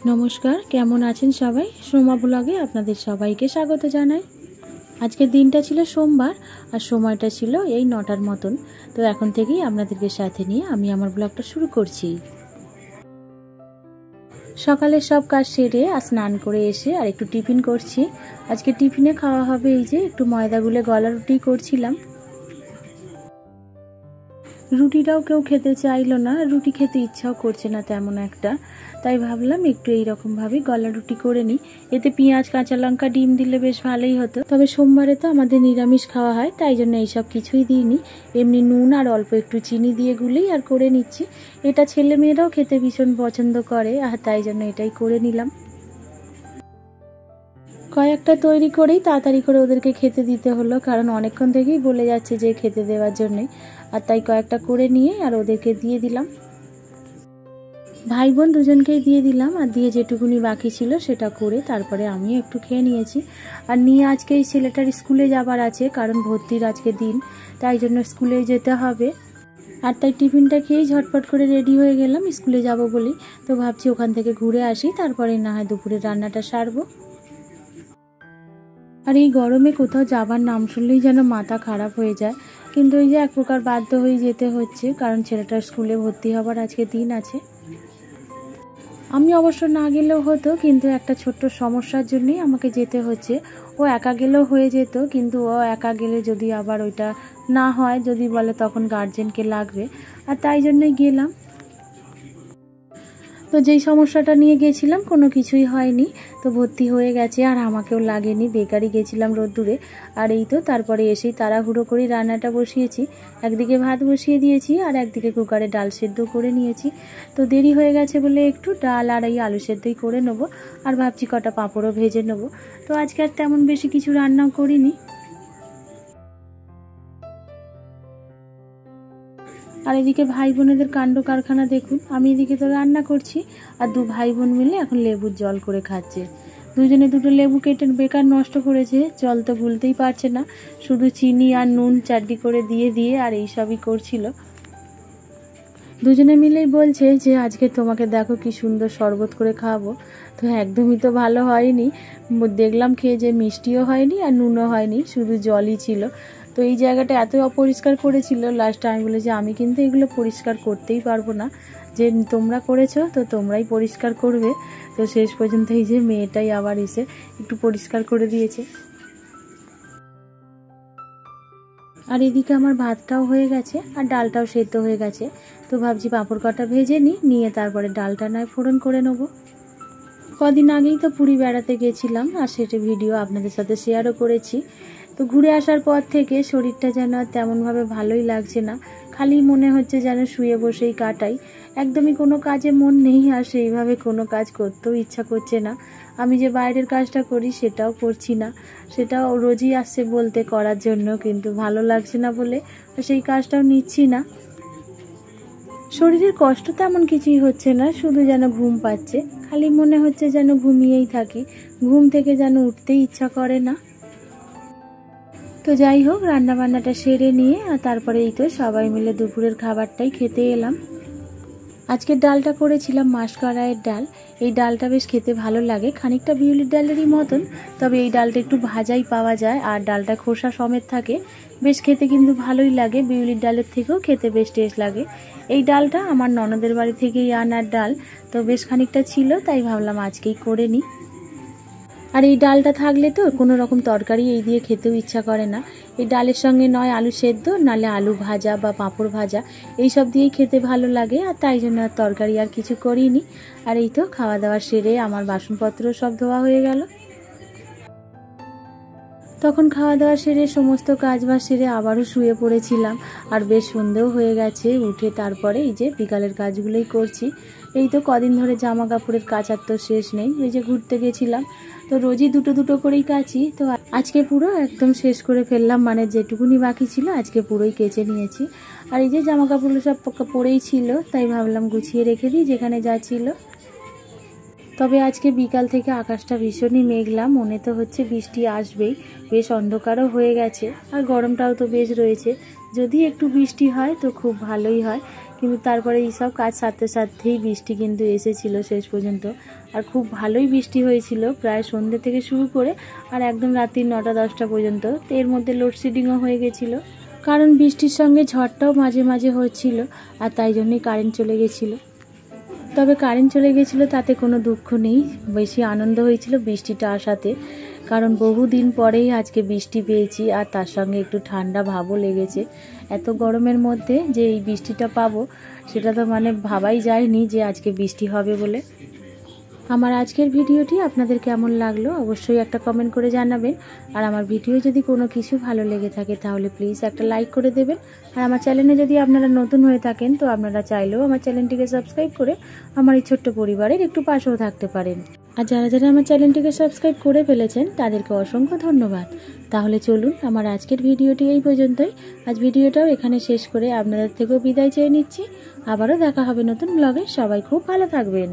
নমস্কার, কেমন আছেন সবাই? সোমা ব্লগে আপনাদের সবাইকে স্বাগত জানাই। আজকের দিনটা ছিল সোমবার আর সময়টা ছিল এই 9টার মতন। তো এখন থেকেই আপনাদেরকে সাথে নিয়ে আমি আমার ব্লগটা শুরু করছি। সকালের সব কাজ সেরে আর স্নান করে এসে আর একটু টিফিন করছি। আজকে টিফিনে খাওয়া হবে এই যে একটু ময়দা গুলে গলা রুটি করছিলাম। রুটিটাও কেউ খেতে চাইলো না, রুটি খেতে ইচ্ছাও করছে না তেমন একটা, তাই ভাবলাম একটু এইরকমভাবে গলা রুটি করে নিই। এতে পেঁয়াজ, কাঁচা লঙ্কা, ডিম দিলে বেশ ভালোই হতো। তবে সোমবারে তো আমাদের নিরামিষ খাওয়া হয়, তাই জন্য এইসব কিছুই দিইনি। এমনি নুন আর অল্প একটু চিনি দিয়ে গুলেই আর করে নিচ্ছি। এটা ছেলে মেয়েরাও খেতে ভীষণ পছন্দ করে, আর তাই জন্য এটাই করে নিলাম। কয়েকটা তৈরি করেই তাড়াতাড়ি করে ওদেরকে খেতে দিতে হলো, কারণ অনেকক্ষণ থেকেই বলে যাচ্ছে যে খেতে দেওয়ার জন্যে। আর তাই কয়েকটা করে নিয়ে আর ওদেরকে দিয়ে দিলাম। ভাই বোন দুজনকেই দিয়ে দিলাম, আর দিয়ে যেটুকুনি বাকি ছিল সেটা করে তারপরে আমিও একটু খেয়ে নিয়েছি। আর নিয়ে আজকে এই ছেলেটার স্কুলে যাবার আছে, কারণ ভর্তির আজকে দিন, তাই জন্য স্কুলে যেতে হবে। আর তাই টিফিনটা খেয়েই ঝটপট করে রেডি হয়ে গেলাম স্কুলে যাব বলি। তো ভাবছি ওখান থেকে ঘুরে আসি, তারপরে না হয় দুপুরের রান্নাটা সারবো। আর এই গরমে কোথাও যাবার নাম শুনলেই যেন মাথা খারাপ হয়ে যায়, কিন্তু এই যে এক প্রকার বাধ্য হয়ে যেতে হচ্ছে, কারণ ছেলেটার স্কুলে ভর্তি হবার আজকে দিন আছে। আমি অবশ্য না গেলেও হতো, কিন্তু একটা ছোট্ট সমস্যার জন্যই আমাকে যেতে হচ্ছে। ও একা গেলেও হয়ে যেত, কিন্তু ও একা গেলে যদি আবার ওইটা না হয়, যদি বলে তখন গার্জেনকে লাগবে, আর তাই জন্যই গেলাম। তো যেই সমস্যাটা নিয়ে গেছিলাম কোনো কিছুই হয়নি, তো ভর্তি হয়ে গেছে আর আমাকেও লাগেনি। বেকারি গেছিলাম রোদ্দুরে। আর এই তো তারপরে এসেই তাড়াহুড়ো করে রান্নাটা বসিয়েছি। একদিকে ভাত বসিয়ে দিয়েছি আর একদিকে কুকারে ডাল সেদ্ধ করে নিয়েছি। তো দেরি হয়ে গেছে বলে একটু ডাল আর এই আলু সেদ্ধই করে নেবো, আর ভাবছি কটা পাঁপড়ও ভেজে নেবো। তো আজকে আর তেমন বেশি কিছু রান্নাও করিনি। আর এদিকে ভাই বোনেদের কাণ্ড কারখানা দেখুন। আমি এদিকে তো রান্না করছি আর দু ভাই বোন মিলে এখন লেবুর জল করে খাচ্ছে। দুজনে দুটো লেবু কেটে বেকার নষ্ট করেছে, জল তো গুলতেই পারছে না, শুধু চিনি আর নুন চাটনি করে দিয়ে দিয়ে আর এইসবই করছিল। দুজনে মিলেই বলছে যে আজকে তোমাকে দেখো কি সুন্দর শরবত করে খাওয়াবো। তো একদমই তো ভালো হয়নি, দেখলাম খেয়ে যে মিষ্টিও হয়নি আর নুনও হয়নি, শুধু জলই ছিল। তো এই জায়গাটা এত অপরিষ্কার করেছিল, লাস্টে আমি বলেছি আমি কিন্তু এগুলো পরিষ্কার করতেই পারবো না, যে তোমরা করেছো তো তোমরাই পরিষ্কার করবে। তো শেষ পর্যন্ত এই যে মেয়েটাই আবার এসে একটু পরিষ্কার করে দিয়েছে। আর এদিকে আমার ভাতটাও হয়ে গেছে আর ডালটাও সেদ্ধ হয়ে গেছে। তো ভাবছি পাঁপড় কটা ভেজে নিয়ে তারপরে ডালটা নয় ফোড়ন করে নেবো। কদিন আগেই তো পুরী বেড়াতে গেছিলাম, আর সেটা ভিডিও আপনাদের সাথে শেয়ারও করেছি। তো ঘুরে আসার পর থেকে শরীরটা যেন তেমনভাবে ভালোই লাগছে না, খালি মনে হচ্ছে যেন শুয়ে বসেই কাটাই, একদমই কোনো কাজে মন নেই, আর সেইভাবে কোনো কাজ করতেও ইচ্ছা করছে না। আমি যে বাইরের কাজটা করি সেটাও করছি না, সেটাও রোজই আসছে বলতে করার জন্য, কিন্তু ভালো লাগছে না বলে সেই কাজটাও নিচ্ছি না। শরীরের কষ্ট তেমন কিছুই হচ্ছে না, শুধু যেন ঘুম পাচ্ছে, খালি মনে হচ্ছে যেন ঘুমিয়েই থাকি, ঘুম থেকে যেন উঠতেই ইচ্ছা করে না। তো যাই হোক, রান্না বান্নাটা সেরে নিয়ে আর তারপরে এই তো সবাই মিলে দুপুরের খাবারটাই খেতে এলাম। আজকের ডালটা করেছিলাম মাসকলাইয়ের ডাল। এই ডালটা বেশ খেতে ভালো লাগে, খানিকটা বিউলির ডালেরই মতন, তবে এই ডালটা একটু ভাজাই পাওয়া যায় আর ডালটা খোসা সমেত থাকে, বেশ খেতে কিন্তু ভালোই লাগে, বিউলির ডালের থেকেও খেতে বেশ টেস্ট লাগে। এই ডালটা আমার ননদের বাড়ি থেকেই আনার ডাল, তো বেশ খানিকটা ছিল, তাই ভাবলাম আজকেই করে নিই। আর এই ডালটা থাকলে তো কোনো রকম তরকারি এই দিয়ে খেতেও ইচ্ছা করে না। এই ডালের সঙ্গে নয় আলু সেদ্ধ, নালে আলু ভাজা বা পাঁপড় ভাজা, এইসব দিয়েই খেতে ভালো লাগে, আর তাই জন্য আর তরকারি আর কিছু করিনি। আর এই তো খাওয়া দাওয়া সেরে আমার বাসনপত্র সব ধোয়া হয়ে গেল। তখন খাওয়া দাওয়া সেরে সমস্ত কাজবাজ সেরে আবারও শুয়ে পড়েছিলাম, আর বেশ সন্ধেও হয়ে গেছে। উঠে তারপরে এই যে বিকালের কাজগুলোই করছি। এই তো কদিন ধরে জামা কাপড়ের কাচার তো শেষ নেই, ওই যে ঘুরতে গেছিলাম, তো রোজই দুটো দুটো করেই কাচি, তো আজকে পুরো একদম শেষ করে ফেললাম, মানে যেটুকুনি বাকি ছিল আজকে পুরোই কেচে নিয়েছি। আর এই যে জামা কাপড়গুলো সব পরেই ছিল, তাই ভাবলাম গুছিয়ে রেখে দিই যেখানে যা ছিল। তবে আজকে বিকাল থেকে আকাশটা ভীষণই মেঘলা, মনে তো হচ্ছে বৃষ্টি আসবেই, বেশ অন্ধকারও হয়ে গেছে, আর গরমটাও তো বেশ রয়েছে। যদি একটু বৃষ্টি হয় তো খুব ভালোই হয়, কিন্তু তারপরে এইসব কাজ সারতে সারতেই বৃষ্টি কিন্তু এসেছিল শেষ পর্যন্ত। আর খুব ভালোই বৃষ্টি হয়েছিল, প্রায় সন্ধ্যে থেকে শুরু করে আর একদম রাত্রি 9টা-10টা পর্যন্ত। তো এর মধ্যে লোডশেডিংও হয়ে গেছিলো, কারণ বৃষ্টির সঙ্গে ঝড়টাও মাঝে মাঝে হচ্ছিল, আর তাই জন্যই কারেন্ট চলে গেছিলো। তবে কারেন্ট চলে গেছিলো তাতে কোনো দুঃখ নেই, বেশি আনন্দ হয়েছিল বৃষ্টিটা আসাতে, কারণ বহুদিন পরেই আজকে বৃষ্টি পেয়েছি, আর তার সঙ্গে একটু ঠান্ডা ভাবও লেগেছে। এত গরমের মধ্যে যে এই বৃষ্টিটা পাবো সেটা তো মানে ভাবাই যায়নি যে আজকে বৃষ্টি হবে বলে। আমার আজকের ভিডিওটি আপনাদের কেমন লাগলো অবশ্যই একটা কমেন্ট করে জানাবেন। আর আমার ভিডিও যদি কোনো কিছু ভালো লেগে থাকে তাহলে প্লিজ একটা লাইক করে দেবেন। আর আমার চ্যানেলে যদি আপনারা নতুন হয়ে থাকেন তো আপনারা চাইলেও আমার চ্যানেলটিকে সাবস্ক্রাইব করে আমার এই ছোট্ট পরিবারের একটু পাশেও থাকতে পারেন। আর যারা যারা আমার চ্যানেলটিকে সাবস্ক্রাইব করে ফেলেছেন তাদেরকে অসংখ্য ধন্যবাদ। তাহলে চলুন আমার আজকের ভিডিওটি এই পর্যন্তই। আজ ভিডিওটাও এখানে শেষ করে আপনাদের থেকেও বিদায় চেয়ে নিচ্ছি। আবারও দেখা হবে নতুন ব্লগে। সবাই খুব ভালো থাকবেন।